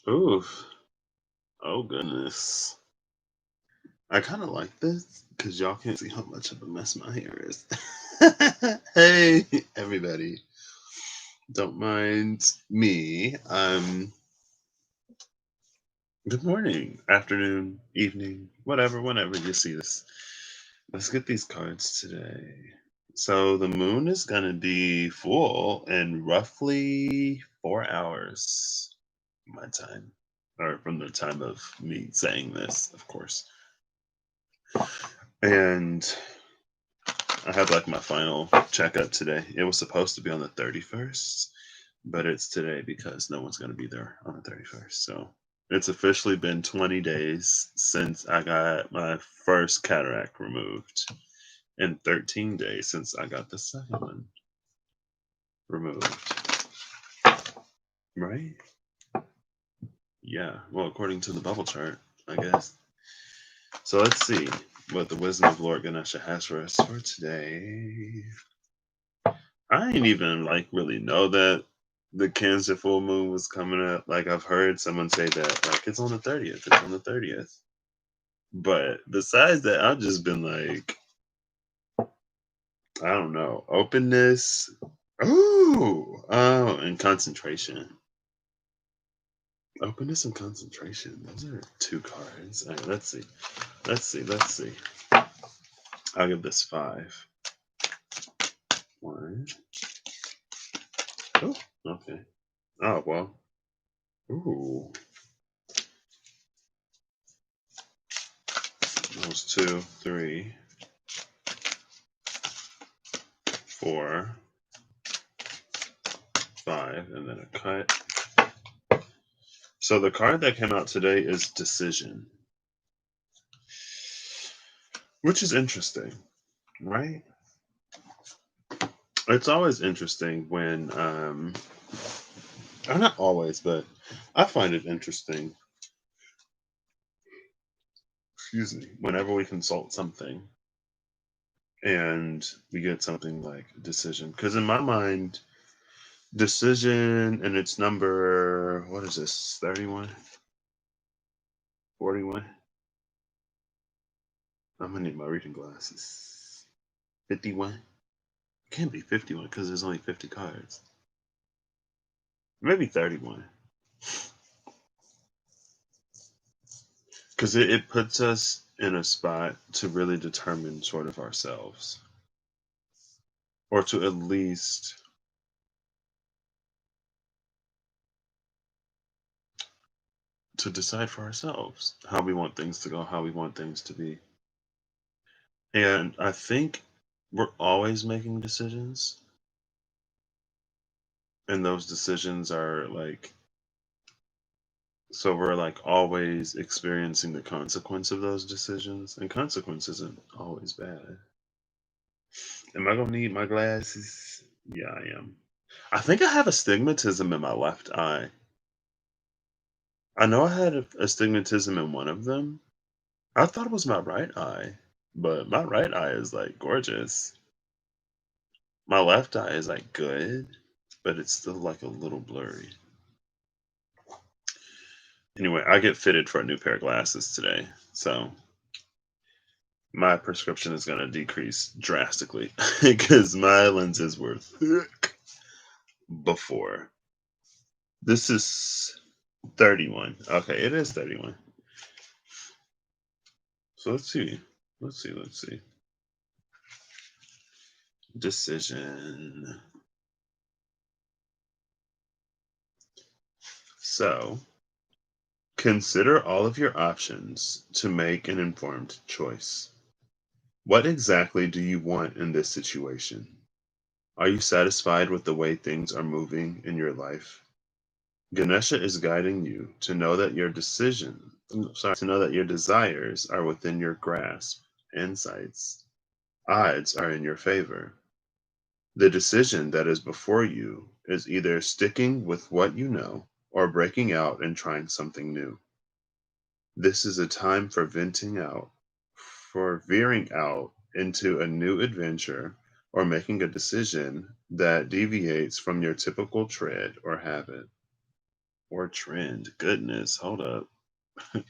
Oof. Oh goodness. I kind of like this because y'all can't see how much of a mess my hair is. Hey, everybody. Don't mind me. Good morning, afternoon, evening, whatever, whenever you see this. Let's get these cards today. So the moon is going to be full in roughly 4 hours, my time, or from the time of me saying this, of course. And I had like my final checkup today. It was supposed to be on the 31st, but it's today because no one's going to be there on the 31st. So it's officially been 20 days since I got my first cataract removed, and 13 days since I got the second one removed. Right? Yeah. Well, according to the bubble chart, I guess. So let's see what the wisdom of Lord Ganesha has for us for today. I ain't even like really know that the Cancer full moon was coming up. Like I've heard someone say that like it's on the 30th. It's on the 30th. But besides that, I've just been like, I don't know, openness. And concentration. Openness and concentration. Those are two cards. All right, let's see. Let's see. Let's see. I'll give this five. One. Oh, okay. Oh well. Ooh. That was two, three, four, five, and then a cut. So the card that came out today is decision, which is interesting, right? It's always interesting when, or not always, but I find it interesting, excuse me, whenever we consult something and we get something like decision. Because in my mind, decision and its number, what is this, 31, 41? I'm gonna need my reading glasses. 51? It can't be 51 because there's only 50 cards. Maybe 31. Because it puts us in a spot to really determine sort of ourselves, or to at least to decide for ourselves how we want things to go, how we want things to be. And I think we're always making decisions, and those decisions are like, so we're like always experiencing the consequence of those decisions, and consequence isn't always bad. Am I gonna need my glasses? Yeah, I am. I think I have astigmatism in my left eye. I know I had a astigmatism in one of them. I thought it was my right eye, but my right eye is like gorgeous. My left eye is like good, but it's still like a little blurry. Anyway, I get fitted for a new pair of glasses today, so my prescription is going to decrease drastically because my lenses were thick before. This is 31. Okay, it is 31. So let's see. Let's see. Let's see. Decision. So consider all of your options to make an informed choice. What exactly do you want in this situation? Are you satisfied with the way things are moving in your life? Ganesha is guiding you to know that to know that your desires are within your grasp and sights. Odds are in your favor. The decision that is before you is either sticking with what you know or breaking out and trying something new. This is a time for venting out, for veering out into a new adventure, or making a decision that deviates from your typical tread or habit. or trend. Goodness, hold up.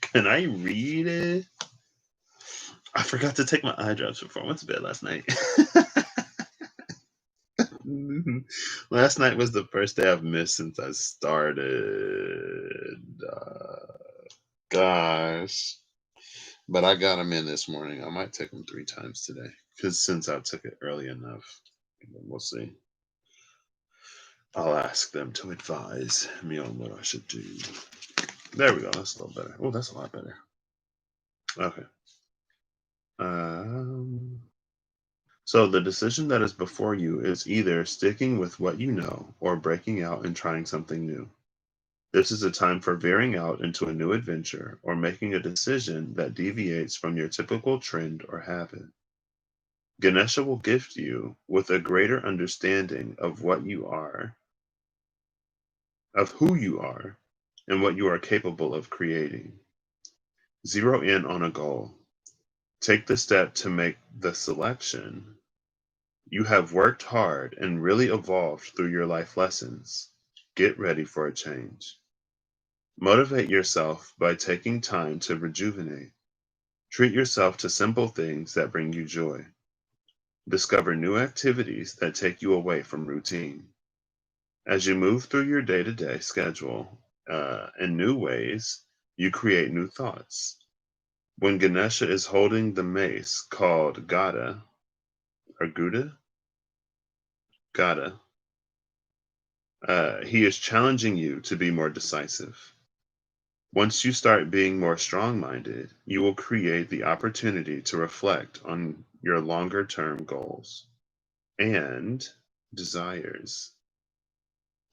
Can I read it? I forgot to take my eye drops before I went to bed last night. Mhm. Last night was the first day I've missed since I started. Gosh. But I got them in this morning. I might take them 3 times today because since I took it early enough, we'll see. I'll ask them to advise me on what I should do. There we go. That's a little better. Oh, that's a lot better. Okay. Um, so the decision that is before you is either sticking with what you know or breaking out and trying something new. This is a time for veering out into a new adventure or making a decision that deviates from your typical trend or habit. Ganesha will gift you with a greater understanding of what you are, of who you are, and what you are capable of creating. Zero in on a goal. Take the step to make the selection. You have worked hard and really evolved through your life lessons. Get ready for a change. Motivate yourself by taking time to rejuvenate. Treat yourself to simple things that bring you joy. Discover new activities that take you away from routine. As you move through your day to day schedule in new ways, you create new thoughts. When Ganesha is holding the mace called Gada or Gada, he is challenging you to be more decisive. Once you start being more strong minded, you will create the opportunity to reflect on your longer term goals and desires.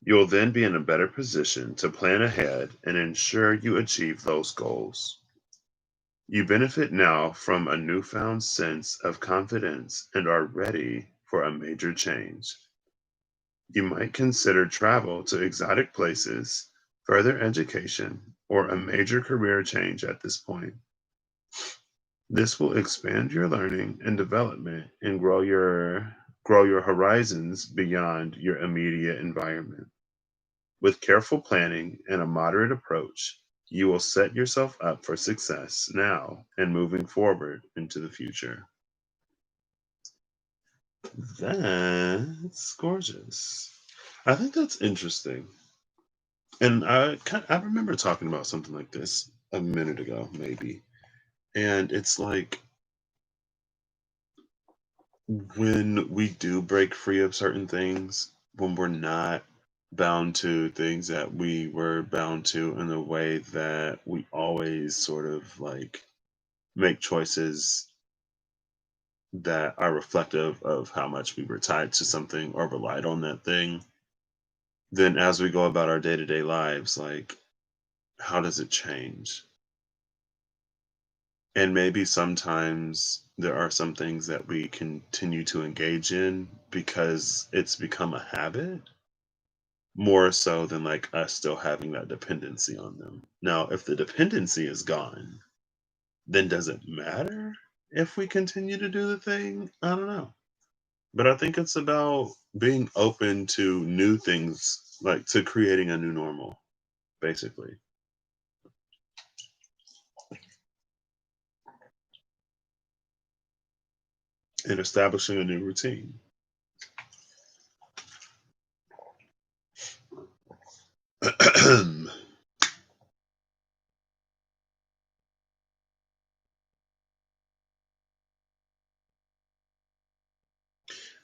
You'll then be in a better position to plan ahead and ensure you achieve those goals. You benefit now from a newfound sense of confidence and are ready for a major change. You might consider travel to exotic places, further education, or a major career change at this point. This will expand your learning and development and grow your horizons beyond your immediate environment. With careful planning and a moderate approach, you will set yourself up for success now and moving forward into the future. That's gorgeous. I think that's interesting. And I remember talking about something like this a minute ago, maybe. And it's like when we do break free of certain things, when we're not bound to things that we were bound to in a way that we always sort of like make choices that are reflective of how much we were tied to something or relied on that thing, then as we go about our day-to-day lives, like how does it change? And maybe sometimes there are some things that we continue to engage in because it's become a habit more so than like us still having that dependency on them. Now, if the dependency is gone, then does it matter if we continue to do the thing? I don't know. But I think it's about being open to new things, like to creating a new normal, basically, and establishing a new routine.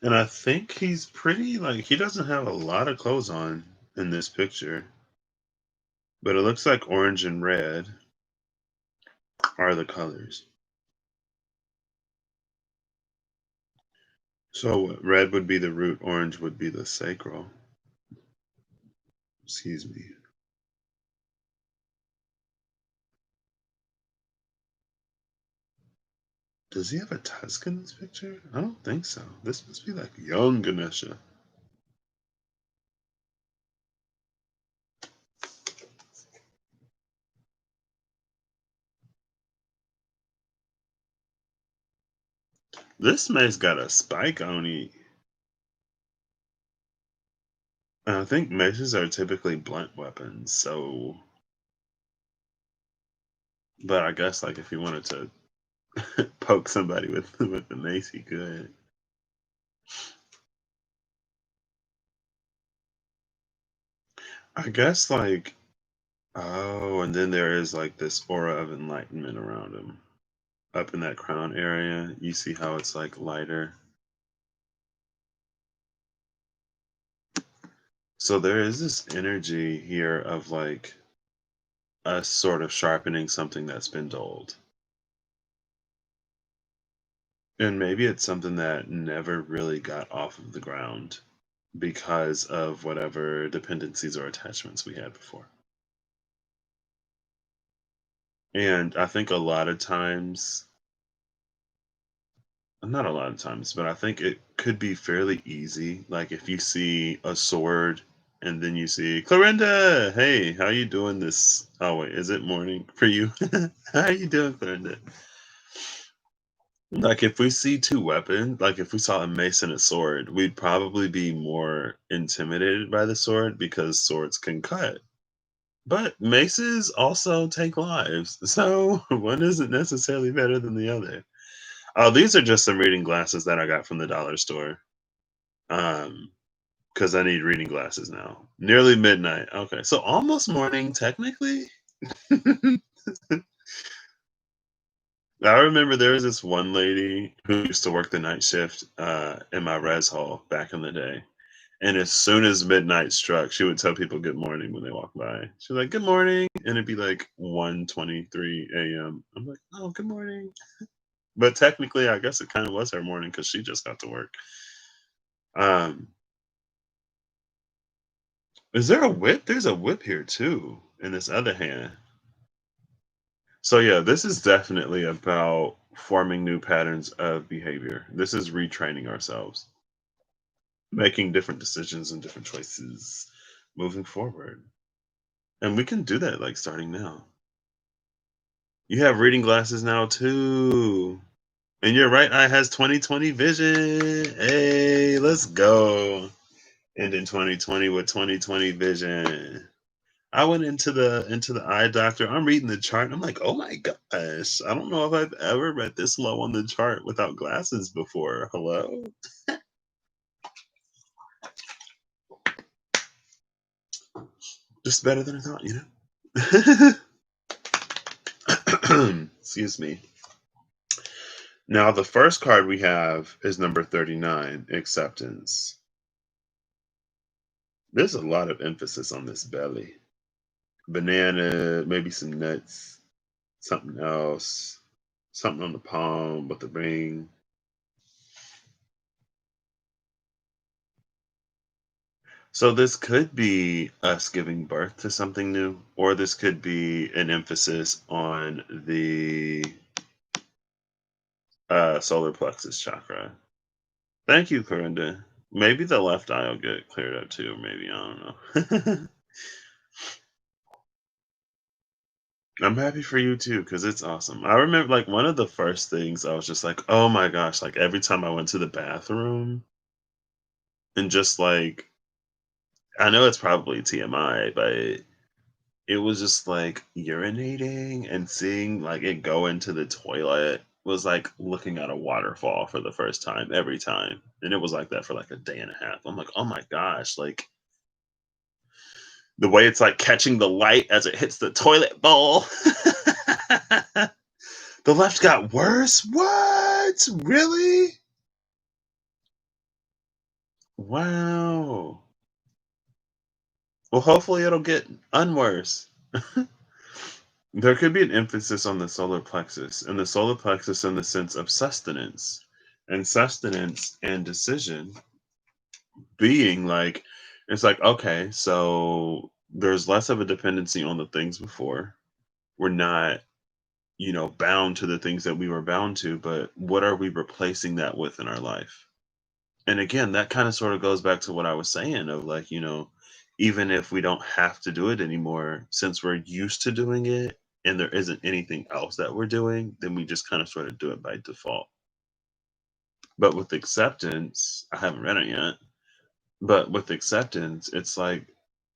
And I think he's pretty, like, he doesn't have a lot of clothes on in this picture, but it looks like orange and red are the colors. So red would be the root, orange would be the sacral. Excuse me. Does he have a tusk in this picture? I don't think so. This must be like young Ganesha. This man's got a spike on it. I think maces are typically blunt weapons, so but I guess like if you wanted to poke somebody with the mace, you could. I guess like oh, and then there is like this aura of enlightenment around him. Up in that crown area, you see how it's like lighter. So there is this energy here of like us sort of sharpening something that's been dulled. And maybe it's something that never really got off of the ground because of whatever dependencies or attachments we had before. And I think a lot of times, not a lot of times, but I think it could be fairly easy. Like if you see a sword and then you see Clorinda, hey, how you doing this? Oh wait, is it morning for you? How are you doing, Clorinda? Like if we see two weapons, like if we saw a mace and a sword, we'd probably be more intimidated by the sword because swords can cut. But maces also take lives, so one isn't necessarily better than the other. Oh, these are just some reading glasses that I got from the dollar store. Um, because I need reading glasses now. Nearly midnight. Okay, so almost morning, technically. I remember there was this one lady who used to work the night shift in my res hall back in the day. And as soon as midnight struck, she would tell people good morning when they walk by. She was like, "Good morning," and it'd be like 1:23 a.m. I'm like, "Oh, good morning." But technically, I guess it kind of was her morning because she just got to work. Um, is there a whip? There's a whip here too in this other hand. So yeah, this is definitely about forming new patterns of behavior. This is retraining ourselves, making different decisions and different choices moving forward. And we can do that like starting now. You have reading glasses now too. And your right eye has 20/20 vision. Hey, let's go. And in 2020 with 20/20 vision. I went into the eye doctor. I'm reading the chart. And I'm like, oh my gosh. I don't know if I've ever read this low on the chart without glasses before. Hello? Just better than I thought, Excuse me. Now the first card we have is number 39, acceptance. There's a lot of emphasis on this belly. Banana, maybe some nuts, something else, something on the palm with the ring. So this could be us giving birth to something new, or this could be an emphasis on the solar plexus chakra. Thank you, Corinda. Maybe the left eye will get cleared up too. Maybe I don't know. I'm happy for you too, because it's awesome. I remember like one of the first things I was just like, oh my gosh, like every time I went to the bathroom and just like I know it's probably TMI, but it was just like urinating and seeing like it go into the toilet was like looking at a waterfall for the first time every time. And it was like that for like a day and a half. I'm like, oh my gosh, like the way it's like catching the light as it hits the toilet bowl. The left got worse? What? Really? Wow. Well, hopefully it'll get unworse. There could be an emphasis on the solar plexus, and the solar plexus in the sense of sustenance, and sustenance and decision being like, it's like, okay, so there's less of a dependency on the things before. We're not, bound to the things that we were bound to, but what are we replacing that with in our life? And again, that kind of sort of goes back to what I was saying of like, even if we don't have to do it anymore, since we're used to doing it and there isn't anything else that we're doing, then we just kind of sort of do it by default. But with acceptance, I haven't read it yet. But with acceptance, it's like,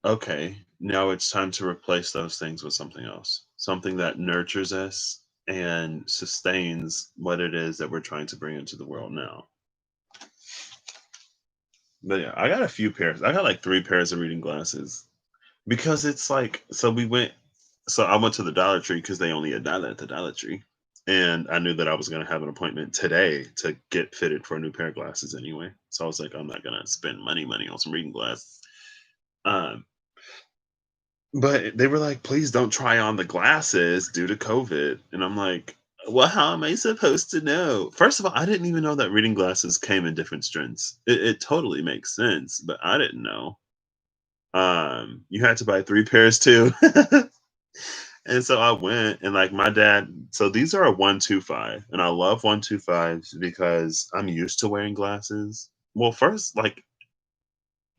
okay, now it's time to replace those things with something else, something that nurtures us and sustains what it is that we're trying to bring into the world now. But yeah, I got a few pairs. I got like three pairs of reading glasses because it's like, so I went to the Dollar Tree because they only had dollar at the Dollar Tree. And I knew that I was going to have an appointment today to get fitted for a new pair of glasses anyway. So I was like, I'm not going to spend money on some reading glasses. Um, But they were like, "Please don't try on the glasses due to COVID." And I'm like, "Well, how am I supposed to know?" First of all, I didn't even know that reading glasses came in different strengths. It totally makes sense, but I didn't know. You had to buy 3 pairs too. And so I went and like my dad, so these are a 125 and I love 125s because I'm used to wearing glasses. Well, first, like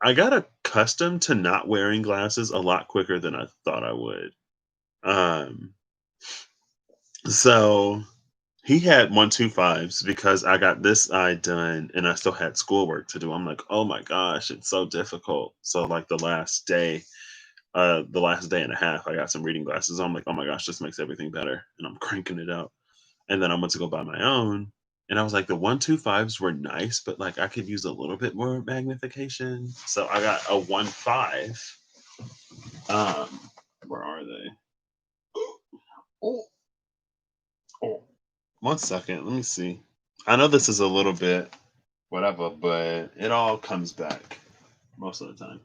I got accustomed to not wearing glasses a lot quicker than I thought I would. Um So he had 125s because I got this eye done and I still had schoolwork to do. I'm like, oh my gosh, it's so difficult. So like the last day and a half, I got some reading glasses. I'm like, oh my gosh, this makes everything better. And I'm cranking it out. And then I went to go buy my own. And I was like, the 125s were nice, but like I could use a little bit more magnification. So I got a 1.5. Um, where are they? Oh, oh. 1 second. Let me see. I know this is a little bit whatever, but it all comes back most of the time.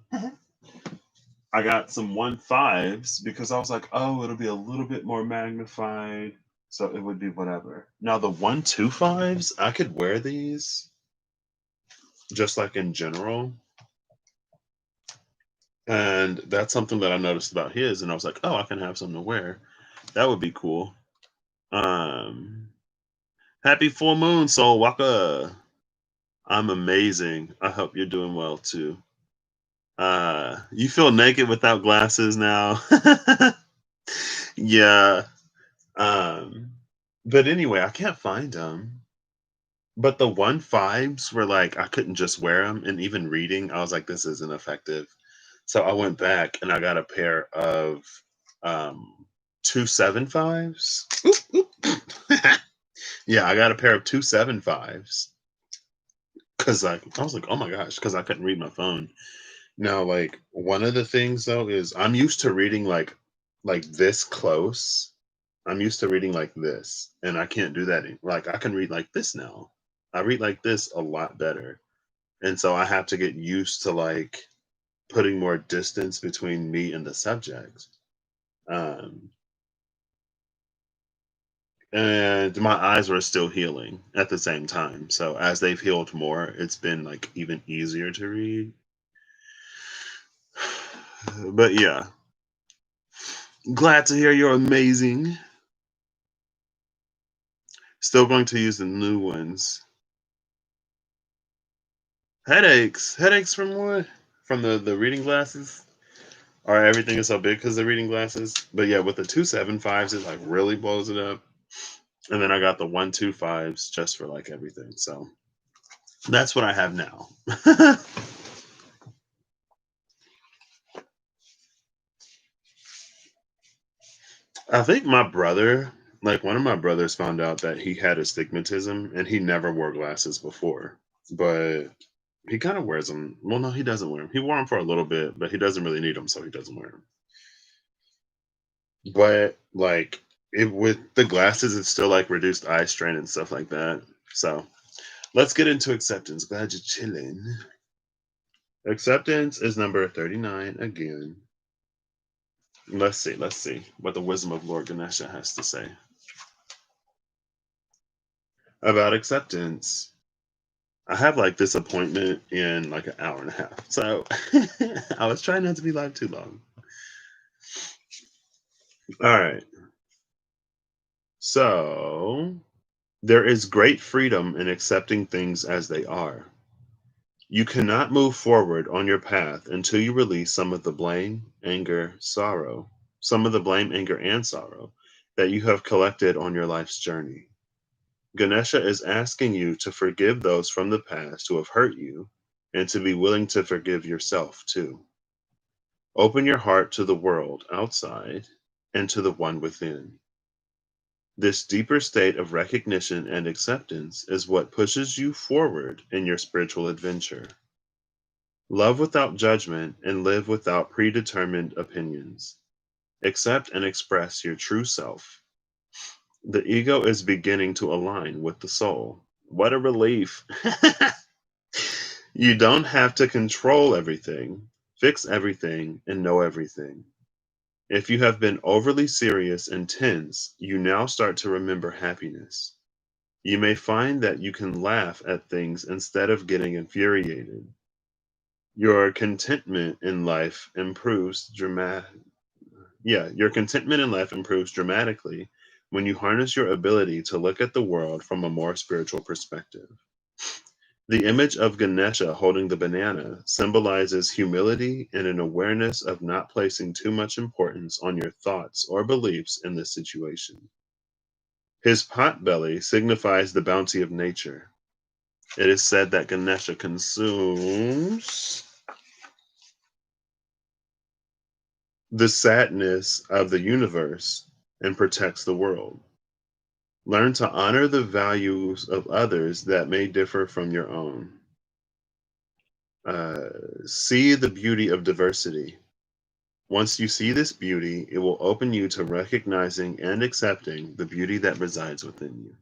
I got some 1.5s because I was like, oh, it'll be a little bit more magnified. So it would be whatever. Now the 1.25s, I could wear these just like in general. And that's something that I noticed about his. And I was like, oh, I can have some to wear. That would be cool. Um Happy full moon, Soul Waka. I'm amazing. I hope you're doing well too. You feel naked without glasses now. Yeah. Um, but anyway, I can't find them. But the 1.5s were like I couldn't just wear them, and even reading, I was like, this isn't effective. So I went back and I got a pair of 2.75s. Oop, oop. Yeah, I got a pair of 2.75s because like I was like, oh my gosh, because I couldn't read my phone. Now, like one of the things though is I'm used to reading like this close. I'm used to reading like this, and I can't do that. Like I can read like this now. I read like this a lot better, and so I have to get used to like putting more distance between me and the subject. Um, and my eyes were still healing at the same time. So as they've healed more, it's been like even easier to read. But yeah, glad to hear you're amazing. Still going to use the new ones. Headaches. Headaches from what? From the reading glasses? Or everything is so big because the reading glasses? But yeah, with the 2.75s, it like really blows it up. And then I got the 1.25s just for like everything. So that's what I have now. I think my brother, like one of my brothers, found out that he had astigmatism and he never wore glasses before. But he kind of wears them. Well, no, he doesn't wear them. He wore them for a little bit, but he doesn't really need them, so he doesn't wear them. But like it with the glasses, it's still like reduced eye strain and stuff like that. So let's get into acceptance. Glad you're chilling. Acceptance is number 39 again. Let's see what the wisdom of Lord Ganesha has to say about acceptance. I have like this appointment in like an hour and a half. So I was trying not to be live too long. All right. So there is great freedom in accepting things as they are. You cannot move forward on your path until you release some of the blame, anger, and sorrow that you have collected on your life's journey. Ganesha is asking you to forgive those from the past who have hurt you and to be willing to forgive yourself too. Open your heart to the world outside and to the one within. This deeper state of recognition and acceptance is what pushes you forward in your spiritual adventure. Love without judgment and live without predetermined opinions. Accept and express your true self. The ego is beginning to align with the soul. What a relief! You don't have to control everything, fix everything, and know everything. If you have been overly serious and tense, you now start to remember happiness. You may find that you can laugh at things instead of getting infuriated. Your contentment in life improves your contentment in life improves dramatically when you harness your ability to look at the world from a more spiritual perspective. The image of Ganesha holding the banana symbolizes humility and an awareness of not placing too much importance on your thoughts or beliefs in this situation. His pot belly signifies the bounty of nature. It is said that Ganesha consumes the sadness of the universe and protects the world. Learn to honor the values of others that may differ from your own. Uh, See the beauty of diversity. Once you see this beauty, it will open you to recognizing and accepting the beauty that resides within you.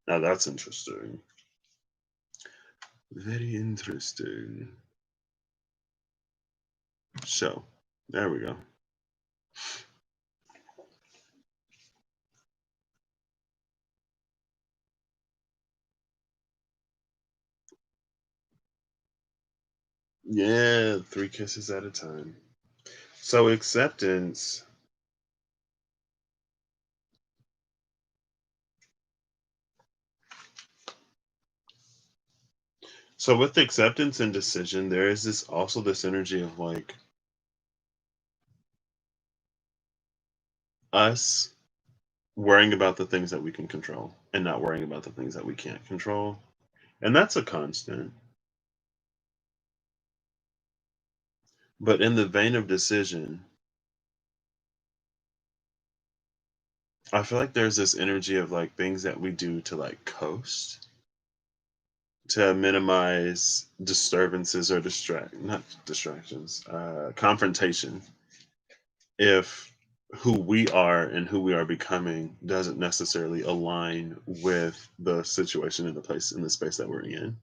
Now that's interesting. Very interesting. So, there we go. Yeah, three kisses at a time. So, acceptance. So, with acceptance and decision, there is this also this energy of like us worrying about the things that we can control and not worrying about the things that we can't control. And that's a constant. But in the vein of decision, I feel like there's this energy of like things that we do to like coast to minimize disturbances or not distractions, confrontation. If who we are and who we are becoming doesn't necessarily align with the situation in the place in the space that we're in.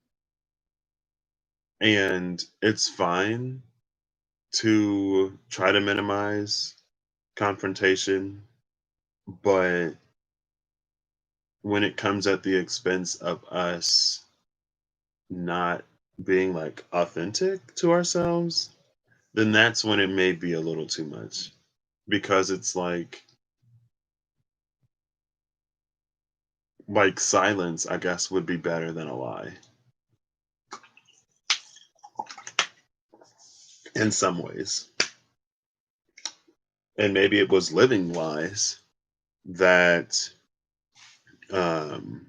And it's fine to try to minimize confrontation, but when it comes at the expense of us not being like authentic to ourselves, then that's when it may be a little too much because it's like silence, I guess, would be better than a lie in some ways. And maybe it was living lies that um,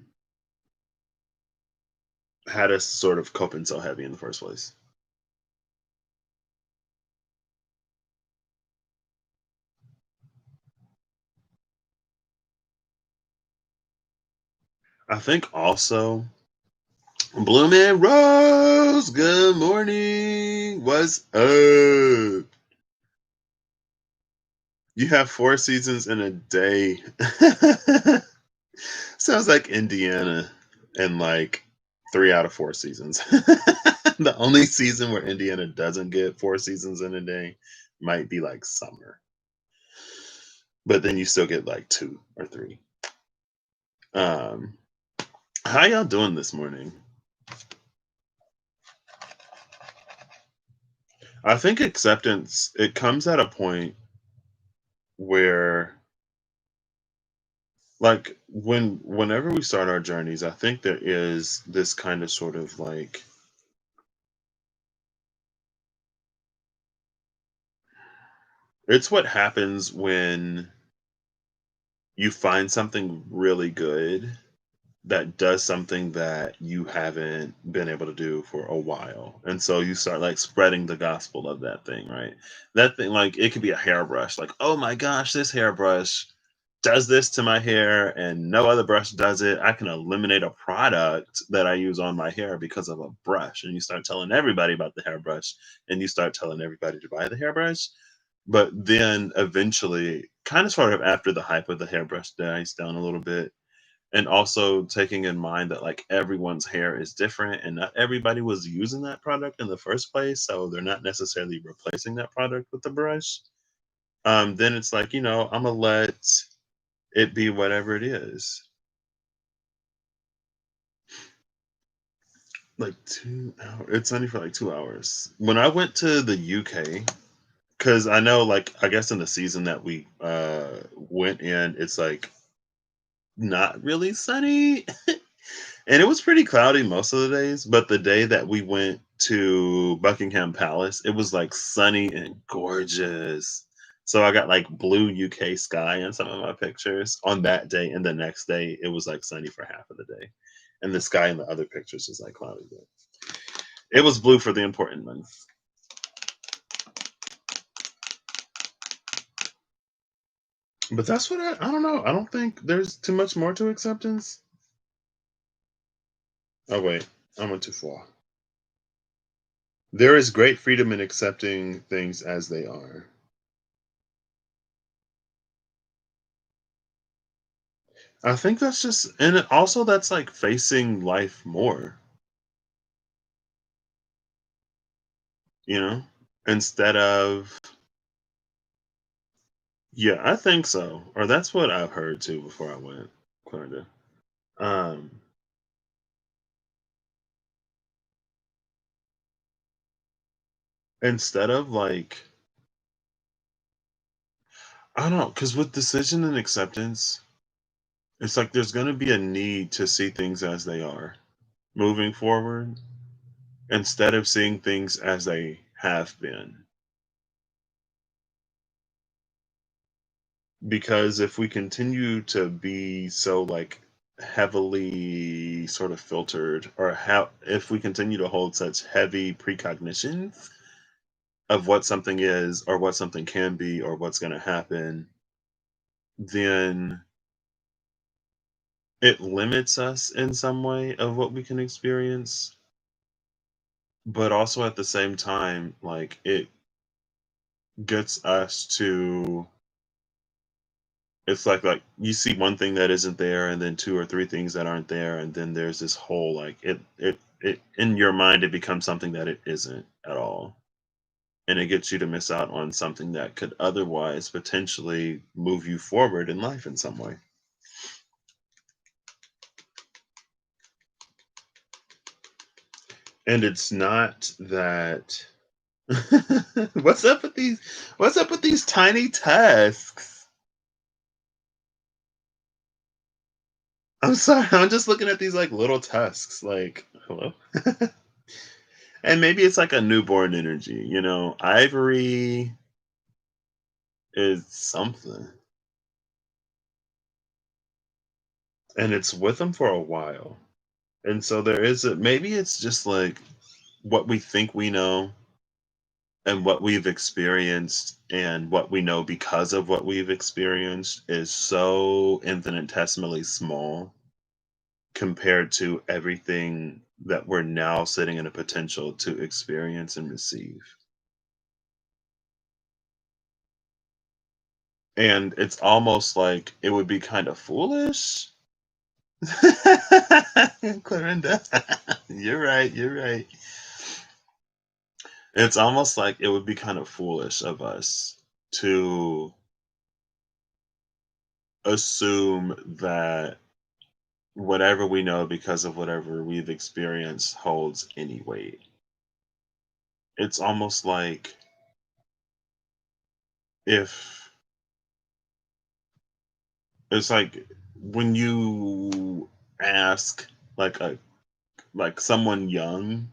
had us sort of coping so heavy in the first place. I think also Bloomin' Rose, good morning. What's up? You have four seasons in a day. Sounds like Indiana in like 3 out of 4 seasons. The only season where Indiana doesn't get 4 seasons in a day might be like summer, but then you still get like 2 or 3. Um, how y'all doing this morning? I think acceptance it comes at a point where like whenever we start our journeys, I think there is this kind of sort of like it's what happens when you find something really good that does something that you haven't been able to do for a while. And so you start like spreading the gospel of that thing, right? That thing, like it could be a hairbrush, like, oh my gosh, this hairbrush does this to my hair and no other brush does it. I can eliminate a product that I use on my hair because of a brush. And you start telling everybody about the hairbrush and you start telling everybody to buy the hairbrush. But then eventually, kind of sort of after the hype of the hairbrush dies down a little bit, and also taking in mind that like everyone's hair is different and not everybody was using that product in the first place, so they're not necessarily replacing that product with the brush. Then it's like, I'm gonna let it be whatever it is. Like 2 hours. It's only for like 2 hours. When I went to the UK, because I know, like, I guess in the season that we went in, it's like not really sunny. And it was pretty cloudy most of the days, but the day that we went to Buckingham Palace, it was like sunny and gorgeous. So I got like blue UK sky in some of my pictures on that day, and the next day it was like sunny for half of the day. And the sky in the other pictures is like cloudy, but it was blue for the important months. But that's what I don't know. I don't think there's too much more to acceptance. Oh wait, I went too far. There is great freedom in accepting things as they are. I think that's just, and also that's like facing life more, you know, instead of, yeah, I think so. Or that's what I've heard too before I went, kind of. Um, Instead of like, I don't know, because with decision and acceptance, it's like there's going to be a need to see things as they are moving forward instead of seeing things as they have been. Because if we continue to be so like heavily sort of filtered, or how if we continue to hold such heavy precognitions of what something is or what something can be or what's going to happen, then it limits us in some way of what we can experience, but also at the same time like it gets us to, it's like you see one thing that isn't there, and then two or three things that aren't there, and then there's this whole like it in your mind it becomes something that it isn't at all, and it gets you to miss out on something that could otherwise potentially move you forward in life in some way. And it's not that. what's up with these what's up with these tiny tasks? I'm sorry, I'm just looking at these like little tusks, like, hello. And maybe it's like a newborn energy, ivory is something, and it's with them for a while. And so there is a, maybe it's just like what we think we know and what we've experienced and what we know because of what we've experienced is so infinitesimally small compared to everything that we're now sitting in a potential to experience and receive. And it's almost like it would be kind of foolish. Clarinda, you're right. You're right. It's almost like it would be kind of foolish of us to assume that whatever we know because of whatever we've experienced holds any weight. It's almost like if it's like when you ask like a like someone young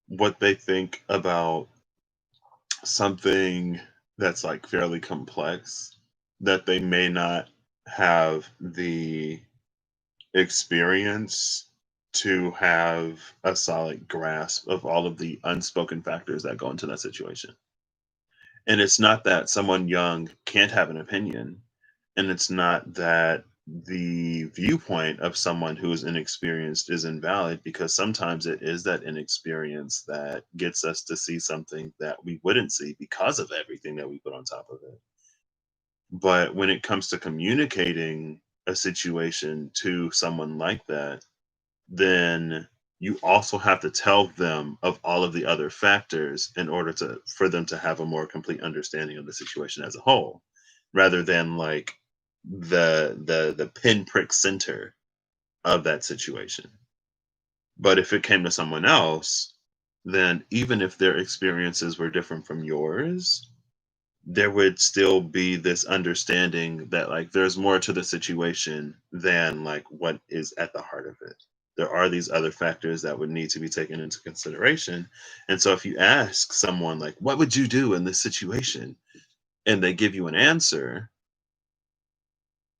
what they think about something that's like fairly complex that they may not have the experience to have a solid grasp of all of the unspoken factors that go into that situation. And it's not that someone young can't have an opinion, and it's not that the viewpoint of someone who is inexperienced is invalid, because sometimes it is that inexperience that gets us to see something that we wouldn't see because of everything that we put on top of it. But when it comes to communicating a situation to someone like that, then you also have to tell them of all of the other factors in order to for them to have a more complete understanding of the situation as a whole, rather than like the pinprick center of that situation. But if it came to someone else, then even if their experiences were different from yours, there would still be this understanding that like there's more to the situation than like what is at the heart of it. There are these other factors that would need to be taken into consideration. And so if you ask someone like, what would you do in this situation? And they give you an answer,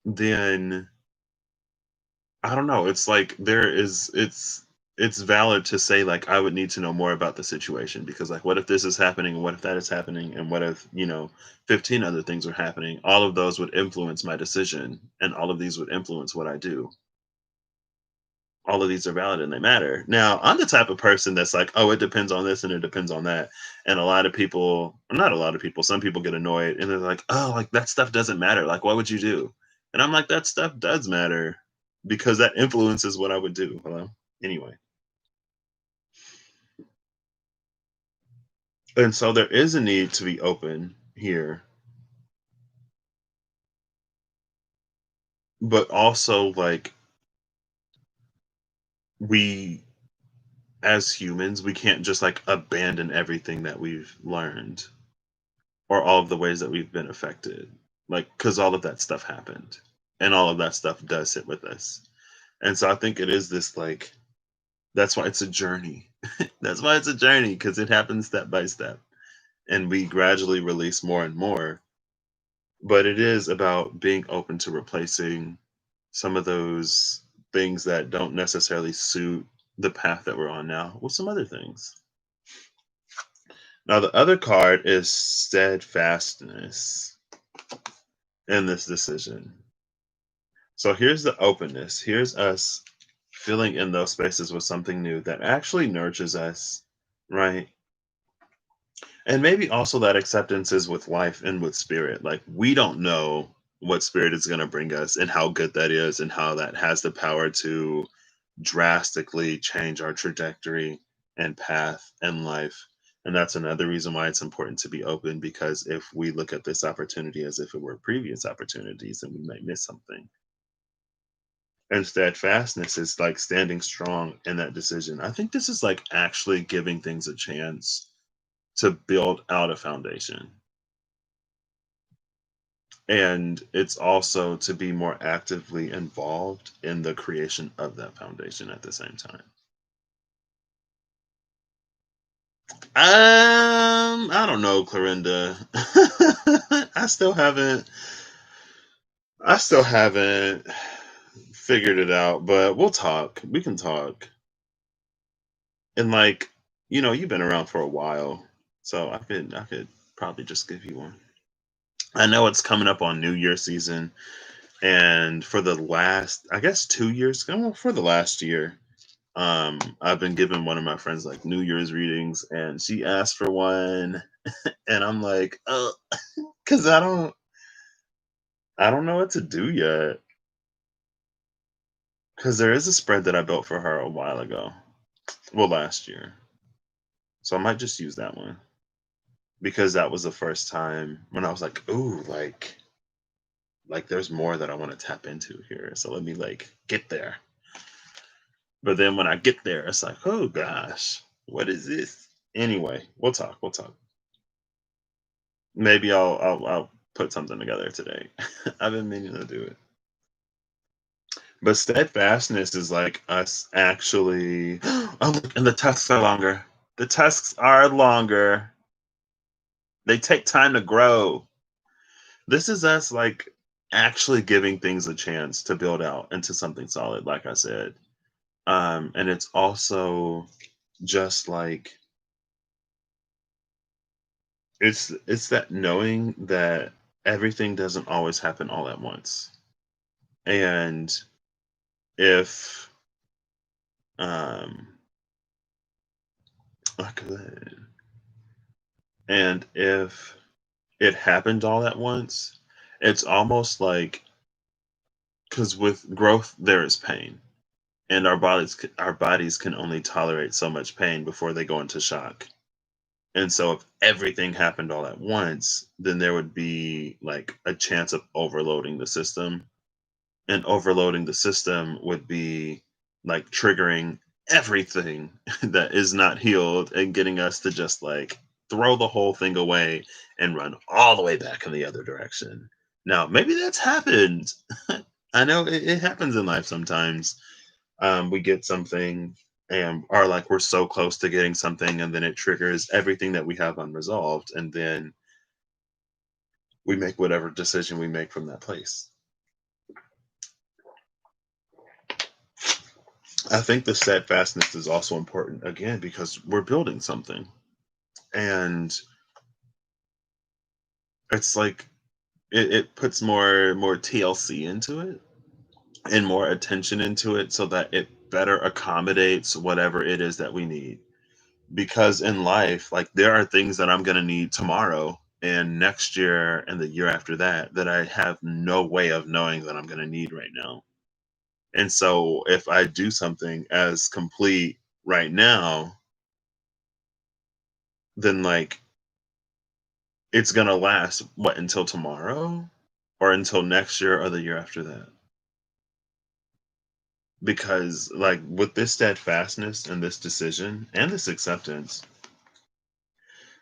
then I don't know. It's like it's valid to say like I would need to know more about the situation, because like what if this is happening, and what if that is happening, and what if, 15 other things are happening? All of those would influence my decision, and all of these would influence what I do. All of these are valid and they matter. Now, I'm the type of person that's like, oh, it depends on this and it depends on that. And a lot of people, not a lot of people, some people get annoyed and they're like, oh, like that stuff doesn't matter. Like, what would you do? And I'm like, that stuff does matter because that influences what I would do. Hello? Anyway. And so there is a need to be open here, but also like we as humans, we can't just like abandon everything that we've learned or all of the ways that we've been affected. Like, because all of that stuff happened and all of that stuff does sit with us. And so I think it is this like, that's why it's a journey. That's why it's a journey, because it happens step by step and we gradually release more and more. But it is about being open to replacing some of those things that don't necessarily suit the path that we're on now with some other things. Now, the other card is steadfastness in this decision. So here's the openness. Here's us filling in those spaces with something new that actually nurtures us, right? And maybe also that acceptance is with life and with spirit. Like we don't know what spirit is going to bring us and how good that is and how that has the power to drastically change our trajectory and path in life. And that's another reason why it's important to be open, because if we look at this opportunity as if it were previous opportunities, then we might miss something. And steadfastness is like standing strong in that decision. I think this is like actually giving things a chance to build out a foundation. And it's also to be more actively involved in the creation of that foundation at the same time. I don't know, Clarinda. I still haven't figured it out, but we'll talk. We can talk. And like, you've been around for a while, so I could probably just give you one. I know it's coming up on New Year season, and for the last, I guess, 2 years, well, for the last year, I've been giving one of my friends like New Year's readings, and she asked for one, and I'm like, because I don't know what to do yet. Because there is a spread that I built for her a while ago, well, last year, so I might just use that one, because that was the first time when I was like, ooh, like there's more that I want to tap into here. So let me like get there. But then when I get there, it's like, oh gosh, what is this? Anyway, we'll talk. We'll talk. Maybe I'll put something together today. I've been meaning to do it. But steadfastness is like us actually. Oh, look, and the tusks are longer. The tusks are longer. They take time to grow. This is us like actually giving things a chance to build out into something solid, like I said. And it's also just like it's that knowing that everything doesn't always happen all at once. And if um oh, good. And if it happened all at once, it's almost like because with growth there is pain, and our bodies can only tolerate so much pain before they go into shock. And so if everything happened all at once, then there would be like a chance of overloading the system. And overloading the system would be like triggering everything that is not healed and getting us to just like throw the whole thing away and run all the way back in the other direction. Now, maybe that's happened. I know it happens in life sometimes. We get something and are like we're so close to getting something, and then it triggers everything that we have unresolved, and then we make whatever decision we make from that place. I think the steadfastness is also important again because we're building something, and it's like it puts more TLC into it and more attention into it so that it better accommodates whatever it is that we need. Because in life, like there are things that I'm going to need tomorrow and next year and the year after that that I have no way of knowing that I'm going to need right now. And so if I do something as complete right now, then like it's going to last what until tomorrow or until next year or the year after that. Because like with this steadfastness and this decision and this acceptance,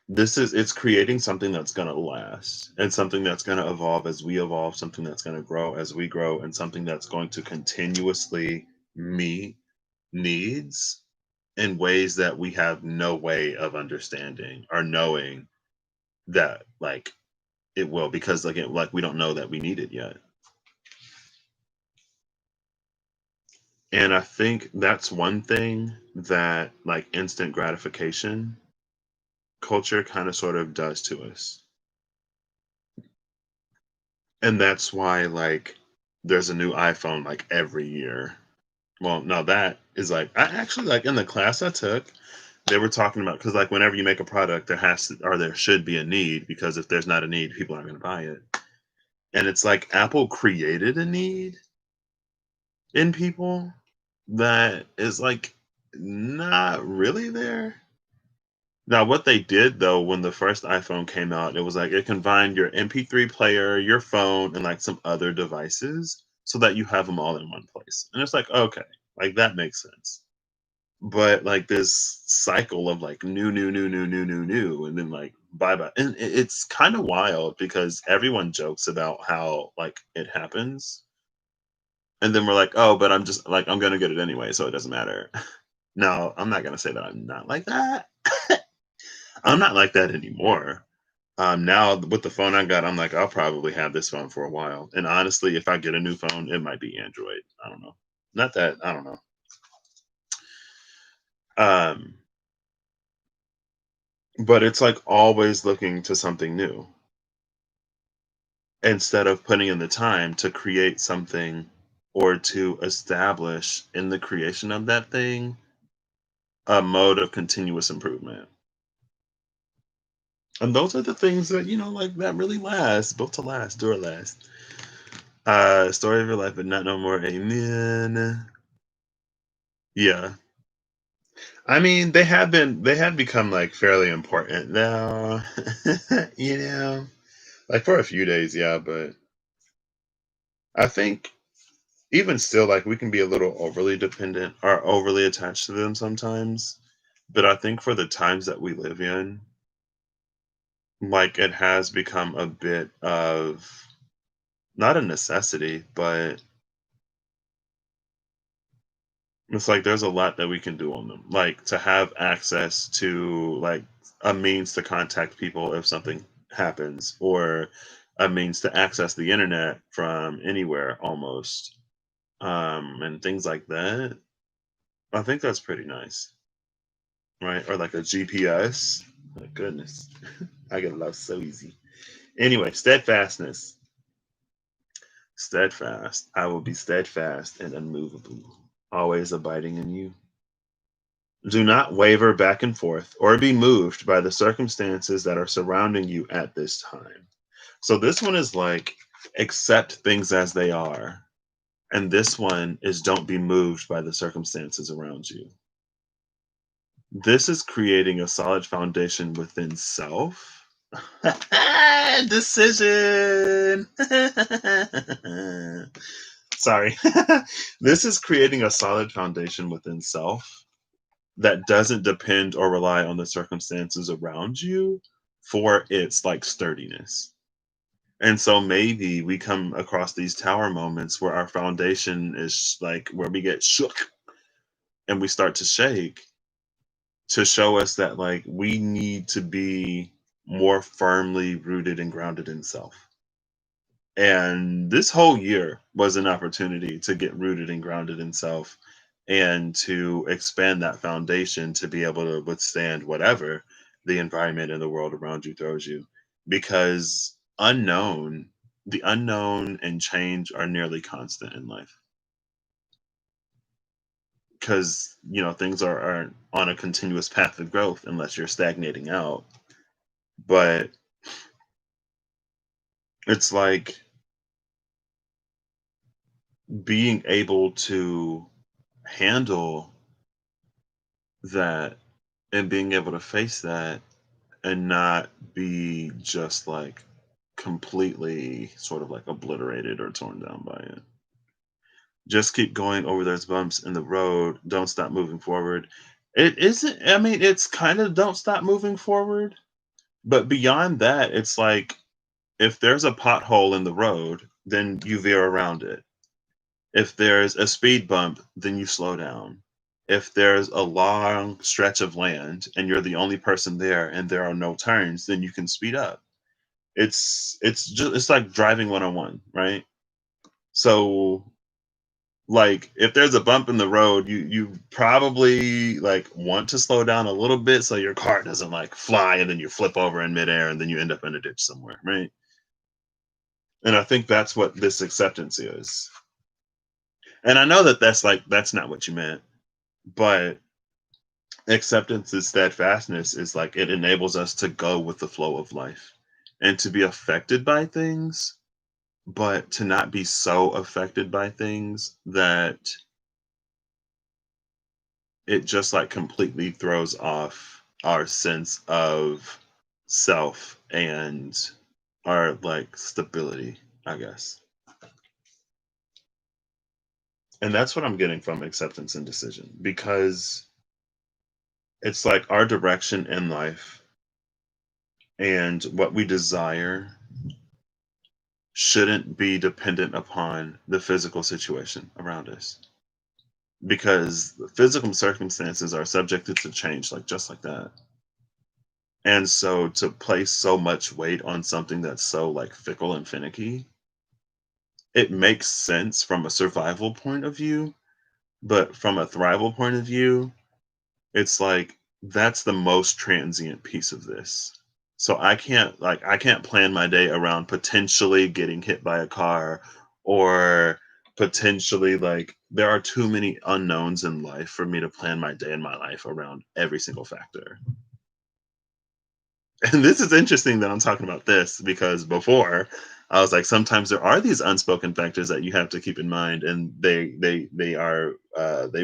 it's creating something that's going to last and something that's going to evolve as we evolve, something that's going to grow as we grow, and something that's going to continuously meet needs in ways that we have no way of understanding or knowing that like it will, because like we don't know that we need it yet. And I think that's one thing that like instant gratification culture kind of sort of does to us. And that's why like there's a new iPhone like every year. Well, now that is like I actually like in the class I took, they were talking about because like whenever you make a product, there has to or there should be a need, because if there's not a need, people aren't going to buy it. And it's like Apple created a need in people that is like not really there. Now, what they did though, when the first iPhone came out, it was like it combined your MP3 player, your phone, and like some other devices so that you have them all in one place. And it's like, okay, like that makes sense. But like this cycle of like new, and then like bye bye. And it's kind of wild because everyone jokes about how like it happens. And then we're like, oh, but I'm just like, I'm going to get it anyway. So it doesn't matter. Now, I'm not going to say that I'm not like that. I'm not like that anymore. Now with the phone I got, I'm like, I'll probably have this phone for a while. And honestly, if I get a new phone, it might be Android. I don't know. Not that I don't know. Um, but it's like always looking to something new instead of putting in the time to create something or to establish in the creation of that thing a mode of continuous improvement. And those are the things that, like that really last, built to last, dure last. Story of your life, but not no more. Amen. Yeah. I mean, they have become like fairly important now. you know, like for a few days, yeah, but I think even still, like we can be a little overly dependent or overly attached to them sometimes. But I think for the times that we live in, like it has become a bit of not a necessity, but it's like there's a lot that we can do on them. Like to have access to like a means to contact people if something happens, or a means to access the internet from anywhere almost, and things like that. I think that's pretty nice, right? Or like a GPS. My goodness, I get lost so easy. Anyway, steadfastness. Steadfast. I will be steadfast and unmovable, always abiding in you. Do not waver back and forth or be moved by the circumstances that are surrounding you at this time. So this one is like accept things as they are. And this one is don't be moved by the circumstances around you. This is creating a solid foundation within self. Decision. Sorry. This is creating a solid foundation within self that doesn't depend or rely on the circumstances around you for its like sturdiness. And so maybe we come across these tower moments where our foundation is like where we get shook and we start to shake to show us that like we need to be more firmly rooted and grounded in self. And this whole year was an opportunity to get rooted and grounded in self and to expand that foundation to be able to withstand whatever the environment and the world around you throws you. Because the unknown and change are nearly constant in life. Because, things are on a continuous path of growth unless you're stagnating out. But it's like being able to handle that and being able to face that and not be just like completely sort of like obliterated or torn down by it. Just keep going over those bumps in the road. Don't stop moving forward. It isn't, I mean, it's kind of don't stop moving forward. But beyond that, it's like if there's a pothole in the road, then you veer around it. If there's a speed bump, then you slow down. If there's a long stretch of land and you're the only person there and there are no turns, then you can speed up. It's like driving 101, right? So like if there's a bump in the road, you probably like want to slow down a little bit so your car doesn't like fly and then you flip over in midair and then you end up in a ditch somewhere, right? And I think that's what this acceptance is. And I know that that's not what you meant, but acceptance and steadfastness is like it enables us to go with the flow of life and to be affected by things, but to not be so affected by things that it just like completely throws off our sense of self and our like stability, I guess. And that's what I'm getting from acceptance and decision because it's like our direction in life and what we desire shouldn't be dependent upon the physical situation around us because the physical circumstances are subjected to change like just like that. And so to place so much weight on something that's so like fickle and finicky, it makes sense from a survival point of view, but from a thrival point of view, it's like that's the most transient piece of this. So I can't plan my day around potentially getting hit by a car or potentially like there are too many unknowns in life for me to plan my day and my life around every single factor. And this is interesting that I'm talking about this because before I was like sometimes there are these unspoken factors that you have to keep in mind and they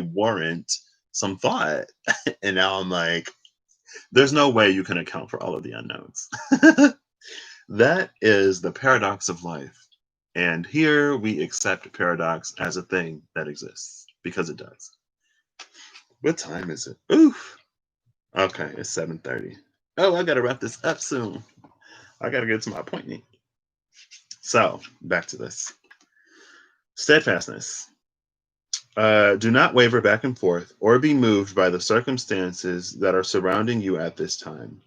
warrant some thought. And now I'm like there's no way you can account for all of the unknowns. That is the paradox of life. And here we accept paradox as a thing that exists because it does. What time is it? Oof. Okay, it's 7:30. Oh, I gotta wrap this up soon. I gotta get to my appointment. So back to this. Steadfastness. Do not waver back and forth or be moved by the circumstances that are surrounding you at this time.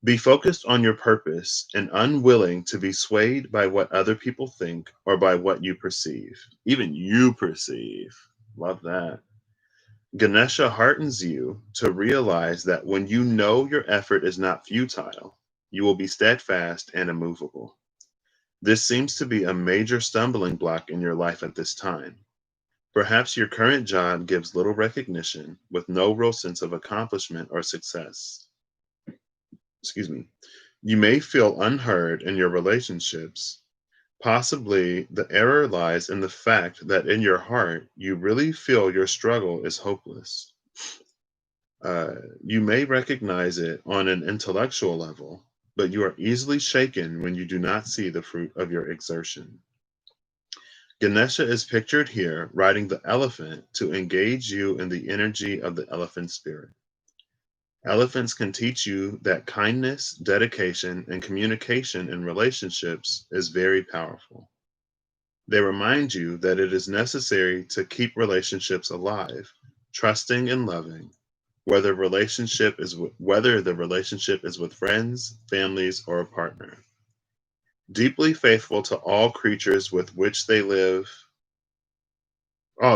Be focused on your purpose and unwilling to be swayed by what other people think or by what you perceive. Even you perceive. Love that. Ganesha heartens you to realize that when you know your effort is not futile, you will be steadfast and immovable. This seems to be a major stumbling block in your life at this time. Perhaps your current job gives little recognition with no real sense of accomplishment or success. Excuse me. You may feel unheard in your relationships. Possibly the error lies in the fact that in your heart, you really feel your struggle is hopeless. You may recognize it on an intellectual level, but you are easily shaken when you do not see the fruit of your exertion. Ganesha is pictured here riding the elephant to engage you in the energy of the elephant spirit. Elephants can teach you that kindness, dedication, and communication in relationships is very powerful. They remind you that it is necessary to keep relationships alive, trusting and loving, whether the relationship is with friends, families, or a partner. Deeply faithful to all creatures with which they live,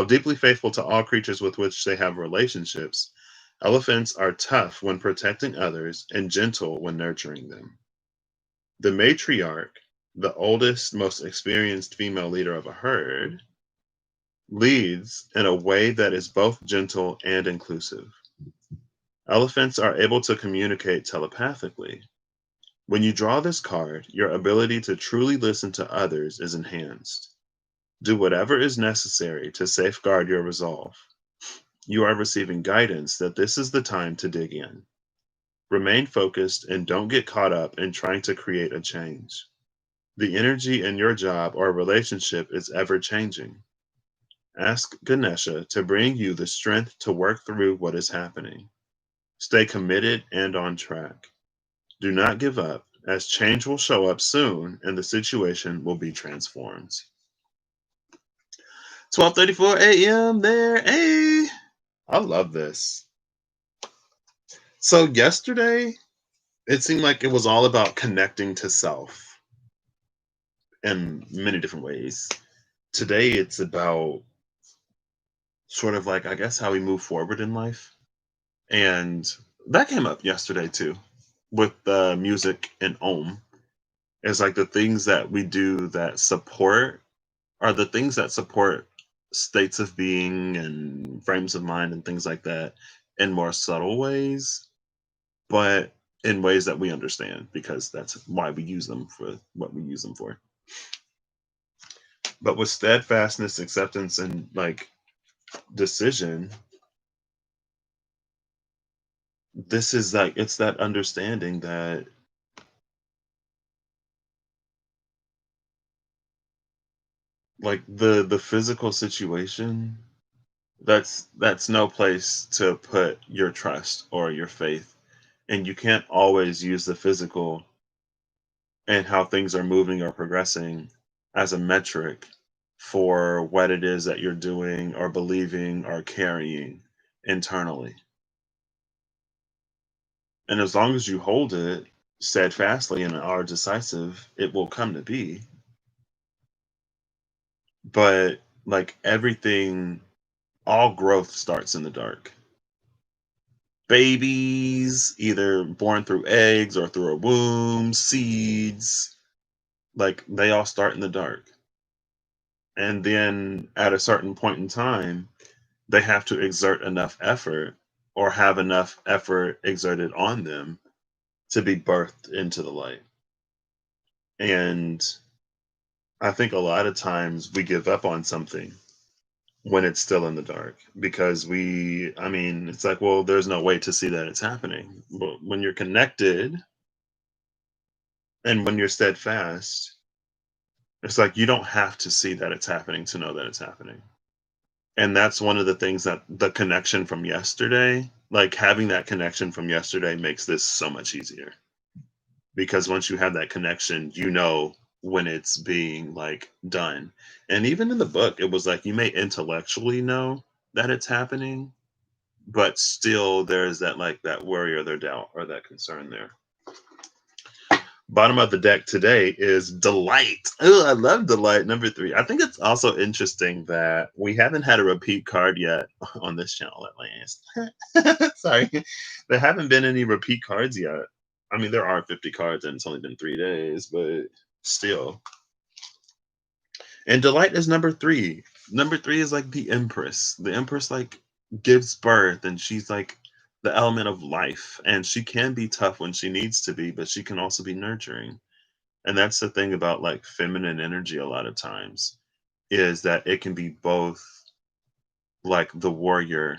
deeply faithful to all creatures with which they have relationships. Elephants are tough when protecting others and gentle when nurturing them. The matriarch, the oldest, most experienced female leader of a herd, leads in a way that is both gentle and inclusive. Elephants are able to communicate telepathically. When you draw this card, your ability to truly listen to others is enhanced. Do whatever is necessary to safeguard your resolve. You are receiving guidance that this is the time to dig in. Remain focused and don't get caught up in trying to create a change. The energy in your job or relationship is ever changing. Ask Ganesha to bring you the strength to work through what is happening. Stay committed and on track. Do not give up, as change will show up soon and the situation will be transformed. 12:34 a.m. there. Hey, I love this. So yesterday, it seemed like it was all about connecting to self in many different ways. Today, it's about sort of like, I guess, how we move forward in life. And that came up yesterday too with the music and Om. It's like the things that we do that support are the things that support states of being and frames of mind and things like that in more subtle ways, but in ways that we understand because that's why we use them for what we use them for. But with steadfastness, acceptance, and like decision, this is like it's that understanding that like the physical situation, that's no place to put your trust or your faith, and you can't always use the physical and how things are moving or progressing as a metric for what it is that you're doing or believing or carrying internally. And as long as you hold it steadfastly and are decisive, it will come to be. But like everything, all growth starts in the dark. Babies, either born through eggs or through a womb, seeds, like they all start in the dark. And then at a certain point in time, they have to exert enough effort or have enough effort exerted on them to be birthed into the light. And I think a lot of times we give up on something when it's still in the dark because I mean, it's like, well, there's no way to see that it's happening. But when you're connected and when you're steadfast, it's like you don't have to see that it's happening to know that it's happening. And that's one of the things that the connection from yesterday, like having that connection from yesterday makes this so much easier. Because once you have that connection, you know when it's being like done. And even in the book, it was like you may intellectually know that it's happening, but still there's that like that worry or their doubt or that concern there. Bottom of the deck today is delight. Oh, I love delight. Number three. I think it's also interesting that we haven't had a repeat card yet on this channel at least. Sorry. There haven't been any repeat cards yet. I mean, there are 50 cards and it's only been 3 days, but still. And delight is number three. Number three is like the Empress. The Empress like gives birth and she's like the element of life. And she can be tough when she needs to be, but she can also be nurturing. And that's the thing about like feminine energy a lot of times is that it can be both like the warrior,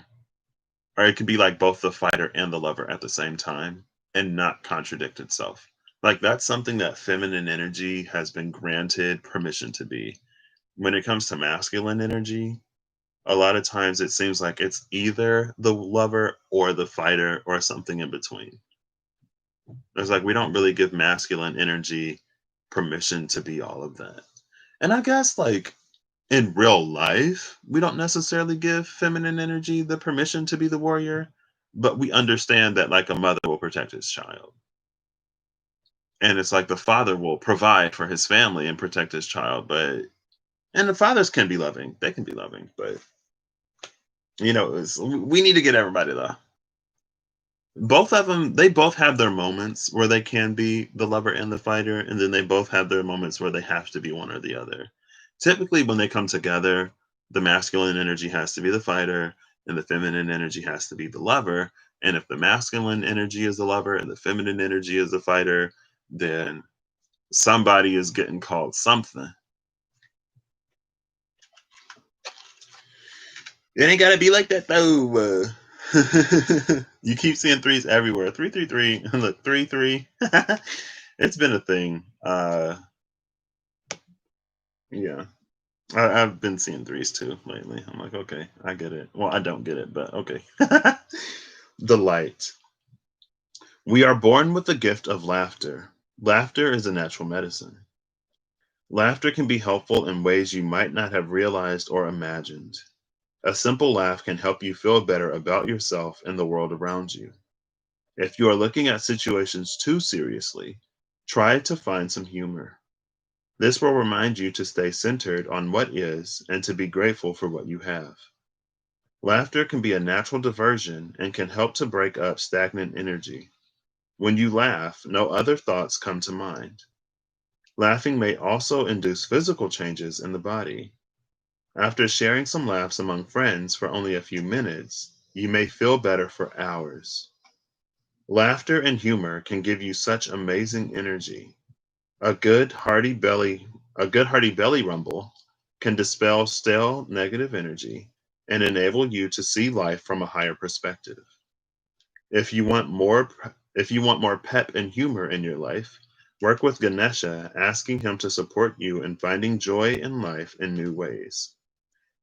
or it can be like both the fighter and the lover at the same time and not contradict itself. Like that's something that feminine energy has been granted permission to be. When it comes to masculine energy, a lot of times it seems like it's either the lover or the fighter or something in between. It's like we don't really give masculine energy permission to be all of that. And I guess like in real life, we don't necessarily give feminine energy the permission to be the warrior, but we understand that like a mother will protect his child. And it's like the father will provide for his family and protect his child, but and the fathers can be loving. They can be loving, but we need to get everybody though. Both of them, they both have their moments where they can be the lover and the fighter, and then they both have their moments where they have to be one or the other. Typically, when they come together, the masculine energy has to be the fighter, and the feminine energy has to be the lover. And if the masculine energy is the lover and the feminine energy is the fighter, then somebody is getting called something. It ain't gotta be like that though. You keep seeing threes everywhere. 333. Look, 3 3. It's been a thing. Yeah. I've been seeing threes too lately. I'm like, okay, I get it. Well, I don't get it, but okay. The light. We are born with the gift of laughter. Laughter is a natural medicine. Laughter can be helpful in ways you might not have realized or imagined. A simple laugh can help you feel better about yourself and the world around you. If you are looking at situations too seriously, try to find some humor. This will remind you to stay centered on what is and to be grateful for what you have. Laughter can be a natural diversion and can help to break up stagnant energy. When you laugh, no other thoughts come to mind. Laughing may also induce physical changes in the body. After sharing some laughs among friends for only a few minutes, you may feel better for hours. Laughter and humor can give you such amazing energy. A good hearty belly rumble can dispel stale negative energy and enable you to see life from a higher perspective. If you want more if you want more pep and humor in your life, work with Ganesha, asking him to support you in finding joy in life in new ways.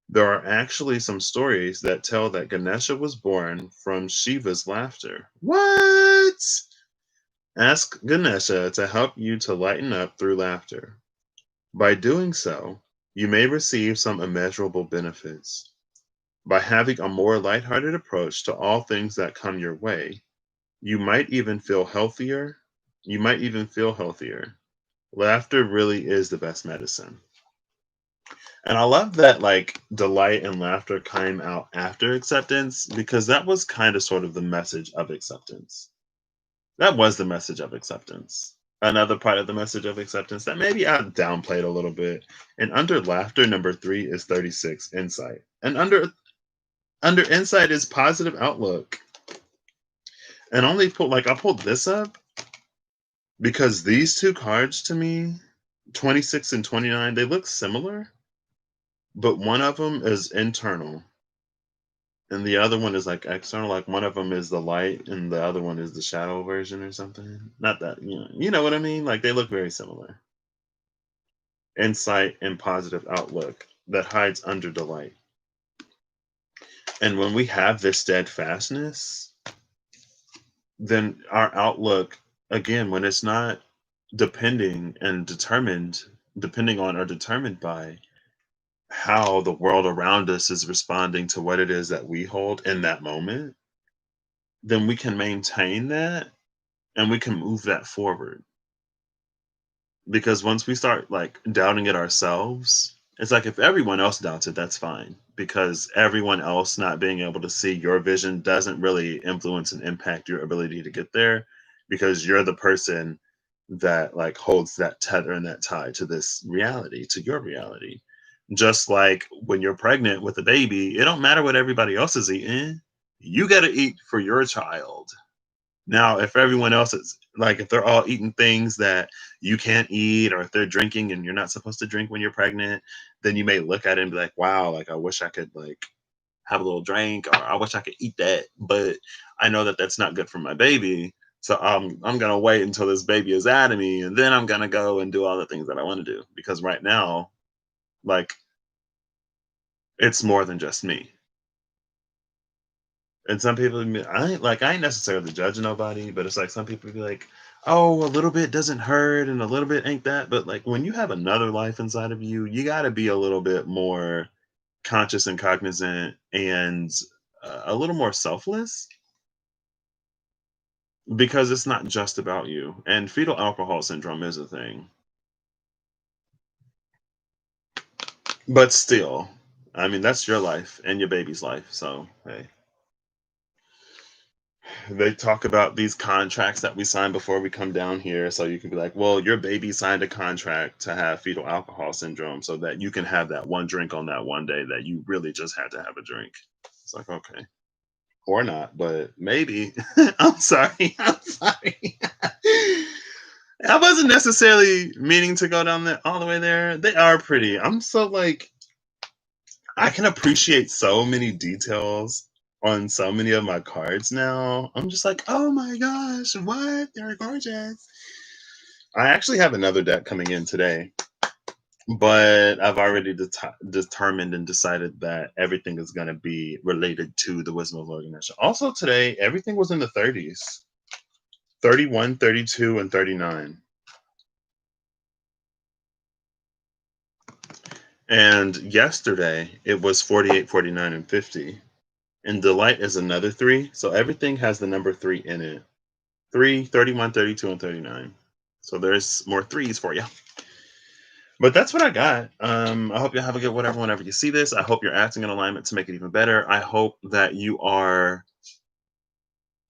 There are actually some stories that tell that Ganesha was born from Shiva's laughter. What? Ask Ganesha to help you to lighten up through laughter. By doing so, you may receive some immeasurable benefits. By having a more lighthearted approach to all things that come your way, you might even feel healthier. You might even feel healthier. Laughter really is the best medicine. And I love that like delight and laughter came out after acceptance because that was kind of sort of the message of acceptance. That was the message of acceptance. Another part of the message of acceptance that maybe I downplayed a little bit. And under laughter, number three is 36, insight. And under insight is positive outlook. And only put like I pulled this up because these two cards to me, 26 and 29, they look similar, but one of them is internal and the other one is like external. Like one of them is the light and the other one is the shadow version or something. Not that, you know what I mean? Like they look very similar. Insight and positive outlook that hides under delight. And when we have this steadfastness, then our outlook, again, when it's not depending on or determined by how the world around us is responding to what it is that we hold in that moment, then we can maintain that and we can move that forward. because once we start like doubting it ourselves, it's like if everyone else doubts it, that's fine, because everyone else not being able to see your vision doesn't really influence and impact your ability to get there, because you're the person that like holds that tether and that tie to this reality, to your reality. Just like when you're pregnant with a baby, it don't matter what everybody else is eating, you got to eat for your child. Now, if everyone else is like, if they're all eating things that you can't eat, or if they're drinking and you're not supposed to drink when you're pregnant, then you may look at it and be like, wow, like I wish I could like have a little drink, or I wish I could eat that, but I know that that's not good for my baby. So I'm gonna wait until this baby is out of me, and then I'm gonna go and do all the things that I want to do, because right now, like, it's more than just me. And some people, I ain't necessarily judging nobody, but it's like some people be like, "Oh, a little bit doesn't hurt, and a little bit ain't that." But like when you have another life inside of you, you got to be a little bit more conscious and cognizant, and a little more selfless, because it's not just about you. And fetal alcohol syndrome is a thing, but still, I mean, that's your life and your baby's life. So hey. They talk about these contracts that we sign before we come down here. So you can be like, well, your baby signed a contract to have fetal alcohol syndrome so that you can have that one drink on that one day that you really just had to have a drink. It's like, okay. Or not, but maybe. I'm sorry. I'm sorry. I wasn't necessarily meaning to go down there all the way there. They are pretty. I'm so like, I can appreciate so many details on so many of my cards now. I'm just like, oh my gosh, what? They're gorgeous. I actually have another deck coming in today, but I've already determined and decided that everything is going to be related to the Wisdom of Organization. Also, today, everything was in the 30s, 31, 32, and 39. And yesterday, it was 48, 49, and 50. And delight is another three. So everything has the number three in it. 3, 31, 32, and 39. So there's more threes for you. But that's what I got. I hope you have a good whatever whenever you see this. I hope you're acting in alignment to make it even better. I hope that you are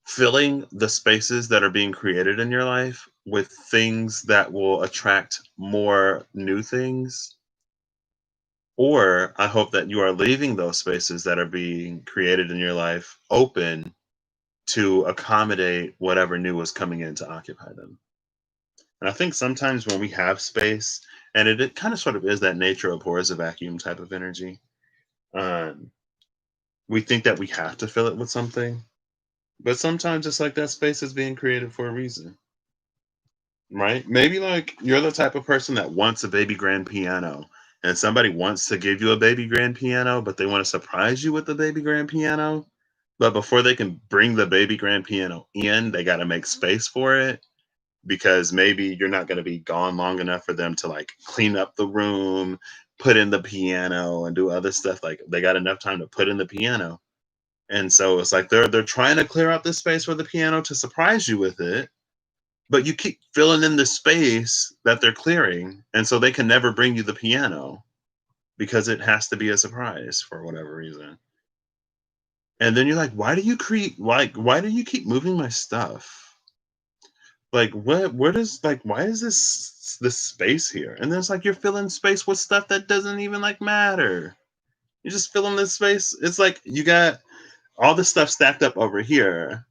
filling the spaces that are being created in your life with things that will attract more new things. Or I hope that you are leaving those spaces that are being created in your life open to accommodate whatever new is coming in to occupy them. And I think sometimes when we have space, and it kind of sort of is that nature abhors a vacuum type of energy, um, we think that we have to fill it with something. But sometimes it's like that space is being created for a reason, right? Maybe like you're the type of person that wants a baby grand piano, and somebody wants to give you a baby grand piano, but they want to surprise you with the baby grand piano. But before they can bring the baby grand piano in, they got to make space for it, because maybe you're not going to be gone long enough for them to like clean up the room, put in the piano, and do other stuff. Like they got enough time to put in the piano. And so it's like they're trying to clear out this space for the piano to surprise you with it, but you keep filling in the space that they're clearing, and so they can never bring you the piano because it has to be a surprise for whatever reason. And then you're like, why do you create, like, why do you keep moving my stuff? Like what is, like, why is this space here? And then it's like you're filling space with stuff that doesn't even like matter. You're just filling this space. It's like you got all this stuff stacked up over here,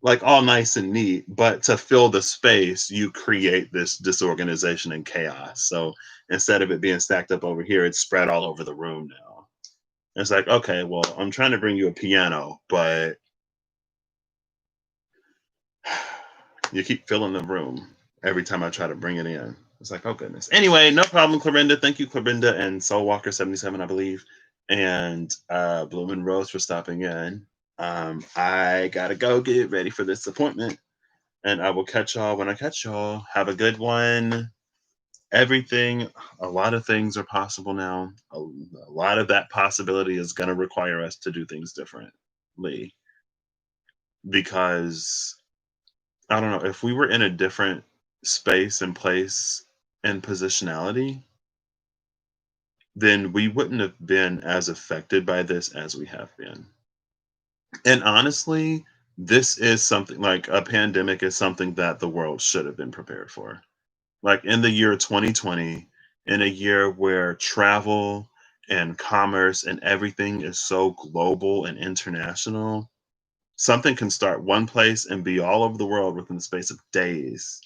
like all nice and neat, but to fill the space, you create this disorganization and chaos. So instead of it being stacked up over here, it's spread all over the room now. It's like, okay, well, I'm trying to bring you a piano, but you keep filling the room every time I try to bring it in. It's like, oh goodness. Anyway, no problem, Clarinda. Thank you, Clarinda and Soul Walker 77, I believe, and Bloomin' Rose for stopping in. I gotta go get ready for this appointment, and I will catch y'all when I catch y'all. Have a good one. Everything, a lot of things are possible now. A lot of that possibility is going to require us to do things differently, because I don't know, if we were in a different space and place and positionality, then we wouldn't have been as affected by this as we have been. And honestly, this is something like a pandemic is something that the world should have been prepared for. Like in the year 2020, in a year where travel and commerce and everything is so global and international, something can start one place and be all over the world within the space of days.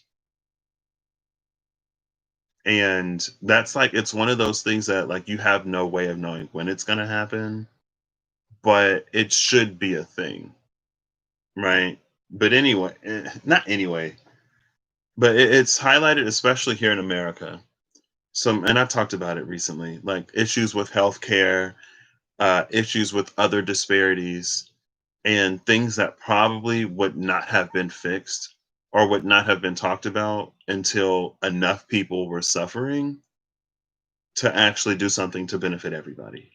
And that's like it's one of those things that like you have no way of knowing when it's going to happen, but it should be a thing, right? But anyway, not anyway, but it's highlighted especially here in America. Some, and I've talked about it recently, like issues with healthcare, issues with other disparities, and things that probably would not have been fixed or would not have been talked about until enough people were suffering to actually do something to benefit everybody.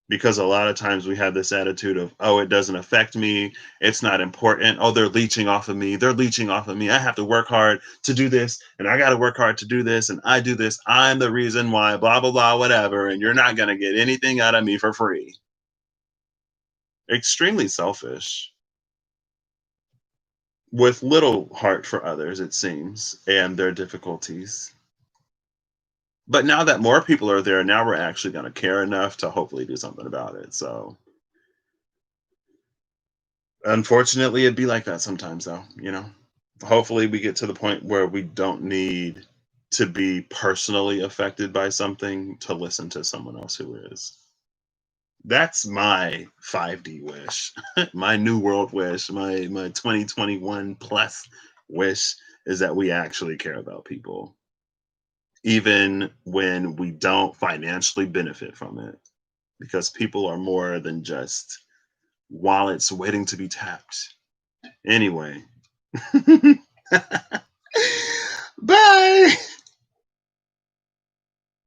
Because a lot of times we have this attitude of, oh, it doesn't affect me. It's not important. Oh, they're leeching off of me. They're leeching off of me. I have to work hard to do this. And I got to work hard to do this. And I do this. I'm the reason why, blah, blah, blah, whatever. And you're not going to get anything out of me for free. Extremely selfish with little heart for others, it seems, and their difficulties. But now that more people are there, now we're actually going to care enough to hopefully do something about it. So unfortunately, it'd be like that sometimes, though, you know? Hopefully, we get to the point where we don't need to be personally affected by something to listen to someone else who is. That's my 5D wish, my new world wish, my 2021 plus wish is that we actually care about people, even when we don't financially benefit from it, because people are more than just wallets waiting to be tapped. Anyway, bye.